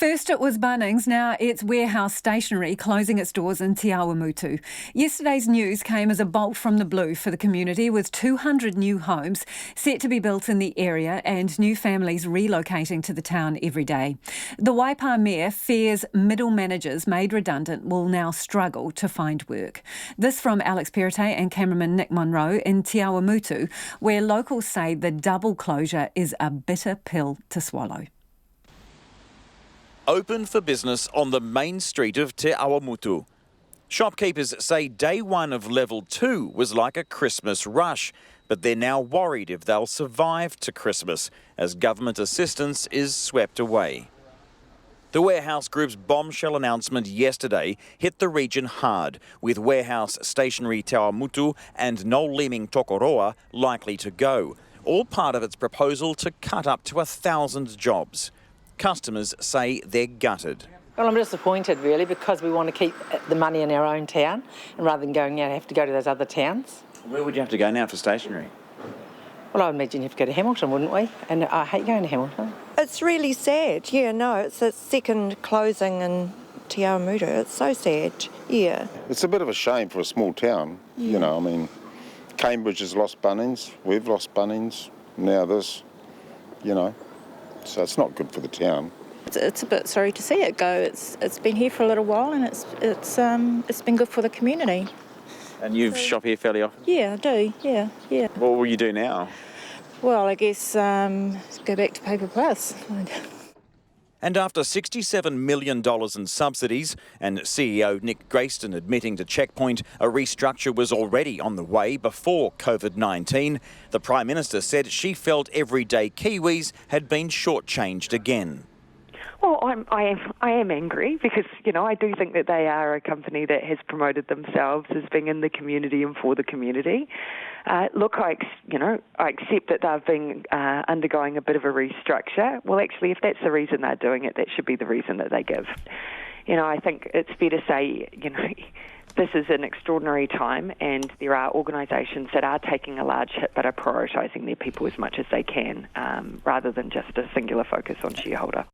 First it was Bunnings, now it's Warehouse Stationery closing its doors in Te Awamutu. Yesterday's news came as a bolt from the blue for the community, with 200 new homes set to be built in the area and new families relocating to the town every day. The Waipa Mayor fears middle managers made redundant will now struggle to find work. This from Alex Perrottet and cameraman Nick Monro in Te Awamutu, where locals say the double closure is a bitter pill to swallow. Open for business on the main street of Te Awamutu. Shopkeepers say day one of level 2 was like a Christmas rush, but they're now worried if they'll survive to Christmas as government assistance is swept away. The Warehouse Group's bombshell announcement yesterday hit the region hard, with Warehouse Stationery Te Awamutu and No Liming Tokoroa likely to go, all part of its proposal to cut up to 1,000 jobs. Customers say they're gutted. Well, I'm disappointed really, because we want to keep the money in our own town, and rather than going out have to go to those other towns. Where would you have to go now for stationery? Well, I imagine you have to go to Hamilton, wouldn't we? And I hate going to Hamilton. It's really sad, yeah, no, it's the second closing in Te Awamutu. It's so sad, yeah. It's a bit of a shame for a small town, you know, I mean, Cambridge has lost Bunnings, we've lost Bunnings, now this, you know. So it's not good for the town. It's a bit sorry to see it go. It's been here for a little while, and it's been good for the community. And you shop here fairly often? Yeah, I do. Yeah. What will you do now? Well, I guess go back to Paper Plus. And after $67 million in subsidies and CEO Nick Grayston admitting to Checkpoint a restructure was already on the way before COVID-19, the Prime Minister said she felt everyday Kiwis had been shortchanged again. Well, I am angry because, you know, I do think that they are a company that has promoted themselves as being in the community and for the community. Look, I accept that they've been undergoing a bit of a restructure. Well, actually, if that's the reason they're doing it, that should be the reason that they give. You know, I think it's fair to say, you know, this is an extraordinary time, and there are organisations that are taking a large hit but are prioritising their people as much as they can, rather than just a singular focus on shareholder.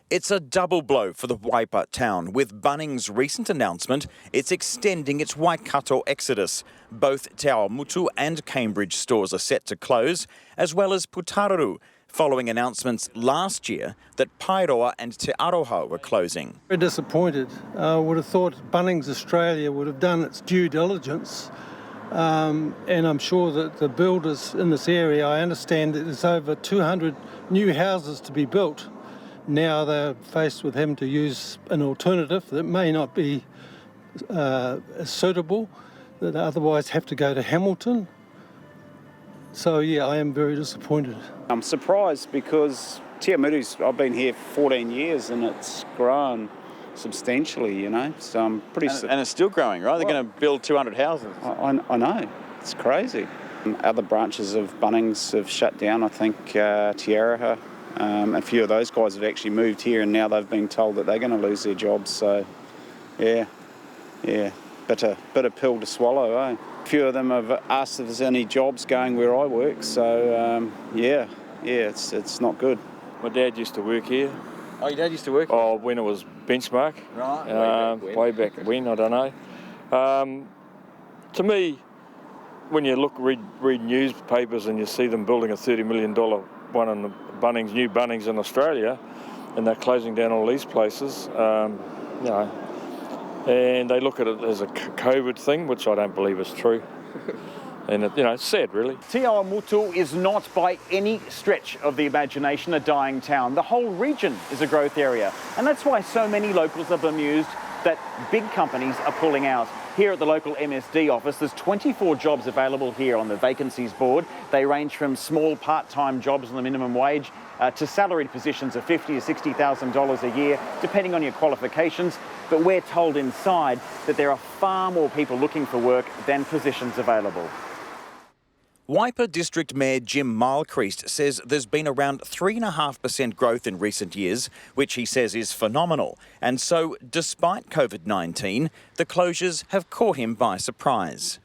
It's a double blow for the Waipa town, with Bunnings' recent announcement it's extending its Waikato exodus. Both Te Awamutu and Cambridge stores are set to close, as well as Putararu, following announcements last year that Pairoa and Te Aroha were closing. Very disappointed. I would have thought Bunnings Australia would have done its due diligence, and I'm sure that the builders in this area, I understand that there's over 200 new houses to be built. Now they're faced with having to use an alternative that may not be suitable, that otherwise have to go to Hamilton. So yeah, I am very disappointed. I'm surprised because Te Awamutu's, I've been here 14 years and it's grown substantially, you know, so I'm pretty... And it's still growing, right? They're going to build 200 houses. I know, it's crazy. Other branches of Bunnings have shut down, I think Te Aroha. A few of those guys have actually moved here, and now they've been told that they're going to lose their jobs. So, yeah, bitter pill to swallow, eh? A few of them have asked if there's any jobs going where I work. So, it's not good. My dad used to work here. Oh, your dad used to work here? Oh, when it was Benchmark. Right. Way back when, I don't know. To me, when you read newspapers and you see them building a $30 million one in the new Bunnings in Australia, and they're closing down all these places, you know, and they look at it as a COVID thing, which I don't believe is true. And it's sad, really. Te Awamutu is not by any stretch of the imagination a dying town. The whole region is a growth area, and that's why so many locals are bemused that big companies are pulling out. Here at the local MSD office, there's 24 jobs available here on the vacancies board. They range from small part-time jobs on the minimum wage to salaried positions of $50,000 to $60,000 a year, depending on your qualifications. But we're told inside that there are far more people looking for work than positions available. Waipa District Mayor Jim Milcreast says there's been around 3.5% growth in recent years, which he says is phenomenal. And so, despite COVID-19, the closures have caught him by surprise.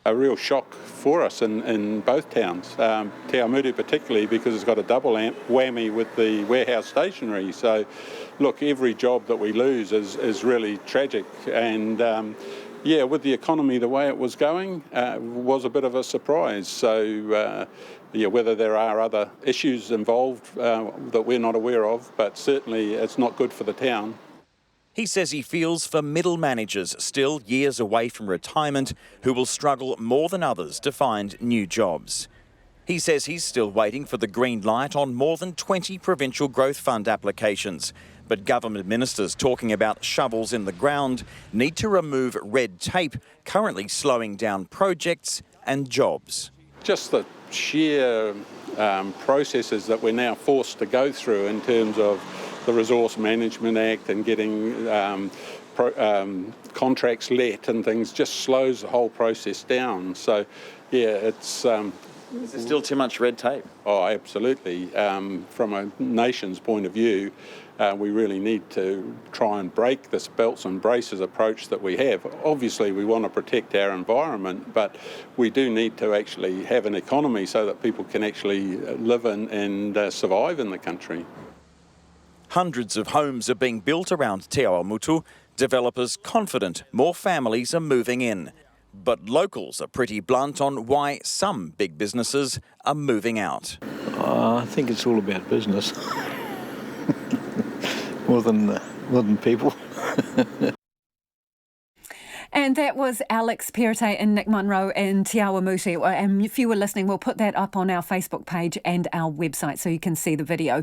a real shock for us in both towns. Te Awamutu particularly because it's got a double whammy with the Warehouse Stationery. So, look, every job that we lose is really tragic. And yeah, with the economy the way it was going, was a bit of a surprise. So, yeah, whether there are other issues involved that we're not aware of, but certainly it's not good for the town. He says he feels for middle managers still years away from retirement who will struggle more than others to find new jobs. He says he's still waiting for the green light on more than 20 Provincial Growth Fund applications. But government ministers talking about shovels in the ground need to remove red tape currently slowing down projects and jobs. Just the sheer processes that we're now forced to go through in terms of the Resource Management Act and getting contracts let and things just slows the whole process down. So, yeah, it's... Is there still too much red tape? Oh, absolutely. From a nation's point of view, we really need to try and break this belts and braces approach that we have. Obviously, we want to protect our environment, but we do need to actually have an economy so that people can actually live in and survive in the country. Hundreds of homes are being built around Te Awamutu, developers confident more families are moving in. But locals are pretty blunt on why some big businesses are moving out. I think it's all about business, more than people. And that was Alex Perrottet and Nick Monro in Te Awamutu. And if you were listening, we'll put that up on our Facebook page and our website so you can see the video.